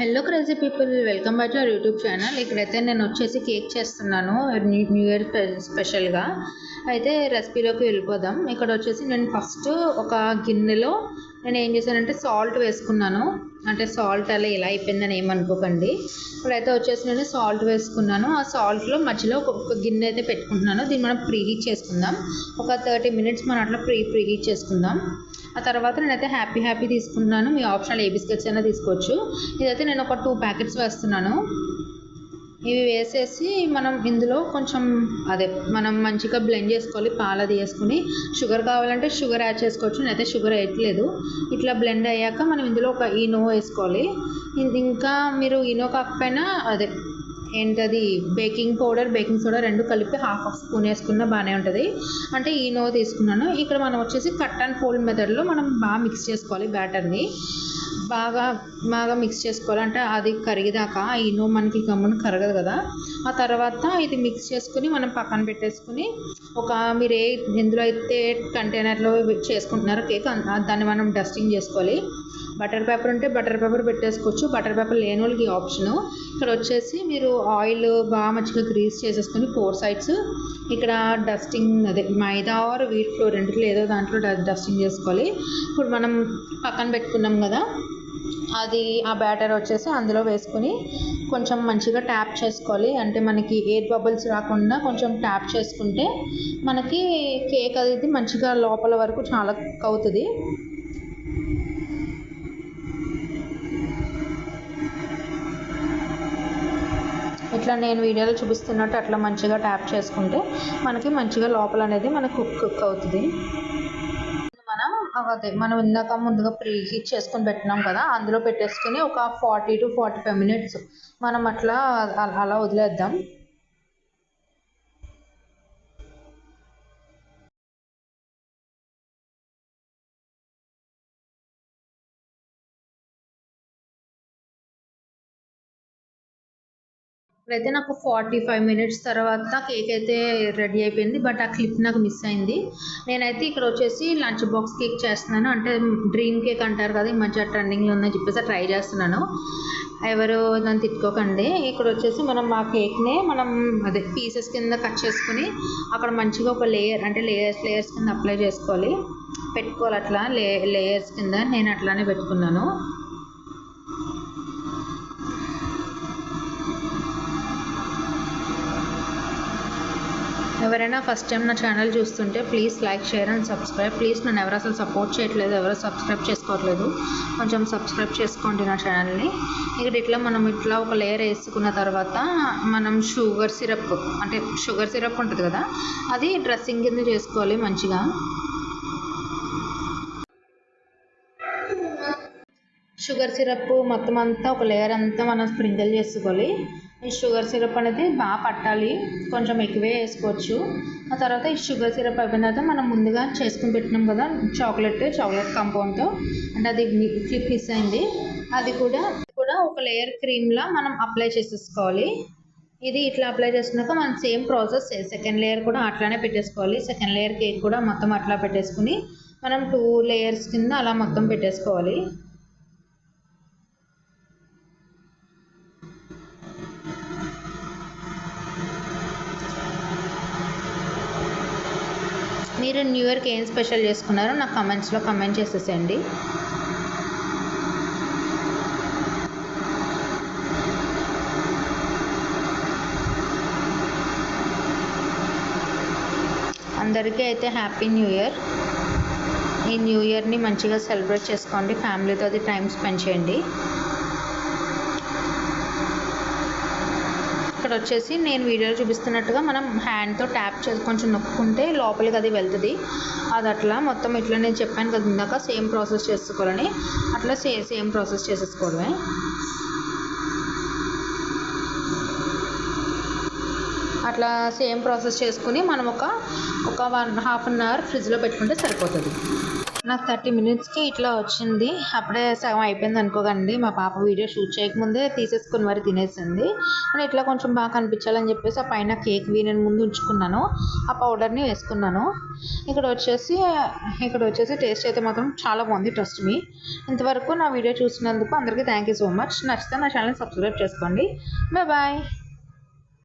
Hello crazy people, welcome back to our YouTube channel. ఇక్కడైతే నేను వచ్చేసి కేక్ చేస్తున్నాను న్యూ ఇయర్ స్పెషల్గా. అయితే రెసిపీలోకి వెళ్ళిపోదాం. ఇక్కడ వచ్చేసి నేను ఫస్ట్ ఒక గిన్నెలో నేను ఏం చేశానంటే సాల్ట్ వేసుకున్నాను. అంటే సాల్ట్ అలా ఇలా అయిపోయిందని ఏమనుకోకండి. ఇప్పుడైతే వచ్చేసి నేను సాల్ట్ వేసుకున్నాను. ఆ సాల్ట్లో మధ్యలో ఒక గిన్నె అయితే పెట్టుకుంటున్నాను. దీన్ని మనం ప్రీ హీట్ చేసుకుందాం. ఒక 30 మినిట్స్ మనం అట్లా ప్రీ హీట్ చేసుకుందాం. ఆ తర్వాత నేనైతే హ్యాపీ తీసుకున్నాను. మీ ఆప్షనల్ ఏ బిస్కెట్స్ అయినా తీసుకోవచ్చు. ఇదైతే నేను ఒక 2 ప్యాకెట్స్ వేస్తున్నాను. ఇవి వేసేసి మనం ఇందులో కొంచెం మనం మంచిగా బ్లెండ్ చేసుకోవాలి. పాలది వేసుకుని షుగర్ కావాలంటే షుగర్ యాడ్ చేసుకోవచ్చు. నేనైతే షుగర్ వేయట్లేదు. ఇట్లా బ్లెండ్ అయ్యాక మనం ఇందులో ఒక ఈనో వేసుకోవాలి. ఇంకా మీరు ఈనో కాకపోయినా ఏంటది బేకింగ్ పౌడర్, బేకింగ్ సోడా రెండు కలిపి హాఫ్ స్పూన్ వేసుకున్నా బాగానే ఉంటుంది. అంటే ఈనో తీసుకున్నాను. ఇక్కడ మనం వచ్చేసి కట్ అండ్ ఫోల్డ్ మెథడ్లో మనం బాగా మిక్స్ చేసుకోవాలి. బ్యాటర్ని బాగా మిక్స్ చేసుకోవాలి. అంటే అది కరిగేదాకా ఈనో మనకి గమ్మున కరగదు కదా. ఆ తర్వాత ఇది మిక్స్ చేసుకుని మనం పక్కన పెట్టేసుకుని మీరు ఎందులో అయితే కంటైనర్లో చేసుకుంటున్నారో కేక్ దాన్ని మనం డస్టింగ్ చేసుకోవాలి. బటర్ పేపర్ ఉంటే బటర్ పేపర్ పెట్టేసుకోవచ్చు. బటర్ పేపర్ లేని వాళ్ళకి ఆప్షను. ఇక్కడ వచ్చేసి మీరు ఆయిల్ బాగా మంచిగా గ్రీస్ చేసేసుకొని 4 సైడ్స్ ఇక్కడ dusting maida or wheat flour రెండిట్లో ఏదో దాంట్లో డస్టింగ్ చేసుకోవాలి. ఇప్పుడు మనం పక్కన పెట్టుకున్నాం కదా, ఆ బ్యాటర్ వచ్చేసి అందులో వేసుకుని కొంచెం మంచిగా ట్యాప్ చేసుకోవాలి. అంటే మనకి ఎయిర్ బబుల్స్ రాకుండా కొంచెం ట్యాప్ చేసుకుంటే మనకి కేక్ అది మంచిగా లోపల వరకు చాలా కుక్ అవుతుంది. ఇట్లా నేను వీడియోలో చూపిస్తున్నట్టు అట్లా మంచిగా ట్యాప్ చేసుకుంటే మనకి మంచిగా లోపల అనేది మనకు కుక్ అవుతుంది. మనం ఇందాక ముందుగా ప్రీ హీట్ చేసుకొని పెట్టినాం కదా, అందులో పెట్టేసుకుని ఒక 40 to 45 మినిట్స్ మనం అలా వదిలేద్దాం. ఇప్పుడైతే నాకు 45 మినిట్స్ తర్వాత కేక్ అయితే రెడీ అయిపోయింది. బట్ ఆ క్లిప్ నాకు మిస్ అయింది. నేనైతే ఇక్కడ వచ్చేసి లంచ్ బాక్స్ కేక్ చేస్తున్నాను. అంటే డ్రీమ్ కేక్ అంటారు కదా, ఈ మధ్య ట్రెండింగ్లో ఉందని చెప్పేసి ట్రై చేస్తున్నాను. ఎవరు దాన్ని తిట్టుకోకండి. ఇక్కడ వచ్చేసి మనం ఆ కేక్నే మనం పీసెస్ కింద కట్ చేసుకుని అక్కడ మంచిగా ఒక లేయర్ అంటే లేయర్స్ కింద అప్లై పెట్టుకోవాలి. అట్లా లేయర్స్ కింద నేను అట్లానే పెట్టుకున్నాను. ఎవరైనా ఫస్ట్ టైం నా ఛానల్ చూస్తుంటే please like, share and subscribe. Please నన్ను ఎవరు అసలు సపోర్ట్ చేయట్లేదు, ఎవరు సబ్స్క్రైబ్ చేసుకోవట్లేదు. కొంచెం సబ్స్క్రైబ్ చేసుకోండి నా ఛానల్ని. ఇక్కడ మనం ఒక లేయర్ వేసుకున్న తర్వాత మనం షుగర్ సిరప్ ఉంటుంది కదా, అది డ్రెస్సింగ్ కింద చేసుకోవాలి మంచిగా. షుగర్ సిరప్ మొత్తం అంతా ఒక లేయర్ అంతా మనం స్ప్రింకిల్ చేసుకోవాలి. ఈ షుగర్ సిరప్ అనేది బాగా పట్టాలి, కొంచెం ఎక్కువే వేసుకోవచ్చు. ఆ తర్వాత ఈ షుగర్ సిరప్ అయిపోయిన తర్వాత మనం ముందుగా చేసుకుని పెట్టినాం కదా చాక్లెట్ కాంపౌండ్తో, అంటే అది క్లిప్ మిస్ అయింది. అది కూడా ఒక లేయర్ క్రీమ్లా మనం అప్లై చేసేసుకోవాలి. ఇది ఇట్లా అప్లై చేసుకున్నాక మనం సేమ్ ప్రాసెస్ సెకండ్ లేయర్ కూడా అట్లానే పెట్టేసుకోవాలి. సెకండ్ లేయర్ కేక్ కూడా మొత్తం అట్లా పెట్టేసుకుని మనం 2 లేయర్స్ కింద అలా మొత్తం పెట్టేసుకోవాలి. మీరు న్యూ ఇయర్కి ఏం స్పెషల్ చేసుకున్నారో నాకు కమెంట్స్లో కమెంట్ చేసేసేయండి. అందరికీ అయితే హ్యాపీ న్యూ ఇయర్. ఈ న్యూ ఇయర్ని మంచిగా సెలబ్రేట్ చేసుకోండి. ఫ్యామిలీతో టైం స్పెండ్ చేయండి. ఇక్కడ వచ్చేసి నేను వీడియోలో చూపిస్తున్నట్టుగా మనం హ్యాండ్తో ట్యాప్ చేసి కొంచెం నొక్కుంటే లోపలికి అది వెళ్తుంది. అది అట్లా మొత్తం ఇట్లా నేను చెప్పాను కదా ఇందాక సేమ్ ప్రాసెస్ చేసుకోవాలని, అట్లా సేమ్ ప్రాసెస్ చేసేసుకోవడమే. అట్లా సేమ్ ప్రాసెస్ చేసుకుని మనం ఒక 1.5 అవర్ ఫ్రిడ్జ్లో పెట్టుకుంటే సరిపోతుంది. నాకు 30 మినిట్స్కి ఇట్లా వచ్చింది. అప్పుడే సగం అయిపోయింది అనుకోకండి, మా పాప వీడియో షూట్ చేయకముందే తీసేసుకుని మరి తినేసింది. నేను ఇట్లా కొంచెం బాగా కనిపించాలని చెప్పేసి ఆ పైన కేక్వి నేను ముందు ఉంచుకున్నాను, ఆ పౌడర్ని వేసుకున్నాను. ఇక్కడ వచ్చేసి టేస్ట్ అయితే మాత్రం చాలా బాగుంది, ట్రస్ట్ మీ. ఇంతవరకు నా వీడియో చూసినందుకు అందరికీ థ్యాంక్ యూ సో మచ్. నచ్చితే నా ఛానల్ సబ్స్క్రైబ్ చేసుకోండి. Bye bye.